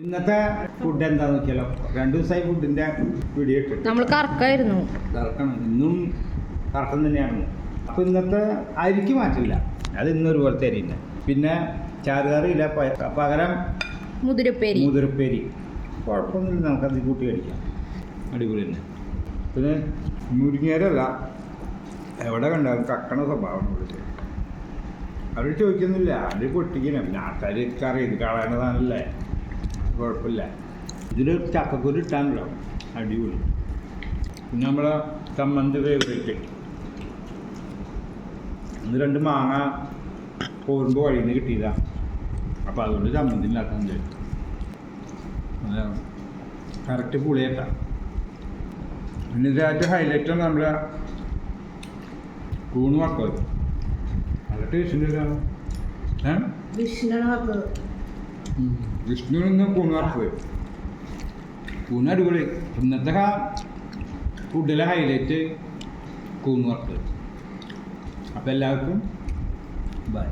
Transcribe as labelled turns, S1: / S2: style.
S1: ഇന്നത്തെ ഫുഡ് എന്താന്ന് നോക്കിയാലോ? 2 ദിവസമായി ഫുഡിന്റെ വീഡിയോ ഇട്ടിട്ട്
S2: നമ്മൾ കറക്കായിരുന്നു.
S1: കറക്കണം, ഇന്നും കറക്കം തന്നെയാണ്. അപ്പോൾ ഇന്നത്തെ അരിക്ക് മാറ്റില്ല, അത് ഇന്നൊരു പോലത്തെ അരി തന്നെ. പിന്നെ ചാറുകറിയില്ല, പകരം മുതിരപ്പേരി. കുഴപ്പമൊന്നുമില്ല, നമുക്കത് കൂട്ടി കഴിക്കാം, അടിപൊളി തന്നെ. പിന്നെ മുരിങ്ങേരല്ല, എവിടെ കണ്ടാലും കക്കണ സ്വഭാവം വിളിച്ച് അവർ ചോദിക്കുന്നില്ല, അത് പൊട്ടിക്കണം. പിന്നെ ആൾക്കാർ കറി ഇത് കളയണതാണല്ലേ, കുഴപ്പമില്ല. ഇതിൽ ചക്കക്കുരു ഇട്ടാണല്ലോ, അടിപൊളി. പിന്നെ നമ്മളെ ചമ്മന്തി ഫേവറേറ്റ്. ഇന്ന് 2 മാങ്ങ പോരുമ്പോൾ വഴിയിൽ നിന്ന് കിട്ടിയതാണ്, അപ്പോൾ അതുകൊണ്ട് ചമ്മന്തി ഉണ്ടാക്കാൻ ചെയ്യും. കറക്റ്റ് പുളിയേട്ടാ. പിന്നെ ഇതിൻ്റെ ഹൈലൈറ്റാണ് നമ്മുടെ കൂണ് വറുത്തത്. നല്ല ടേസ്റ്റിൻ്റെ വിഷ്ണുവിന് കൂണ് വറുത്തത്. കൂണ് അടിപൊളി. ഇന്നത്തെ ഫുഡിലെ ഹൈലൈറ്റ് കൂണ് വറുത്തത്. അപ്പോൾ എല്ലാവർക്കും ബൈ.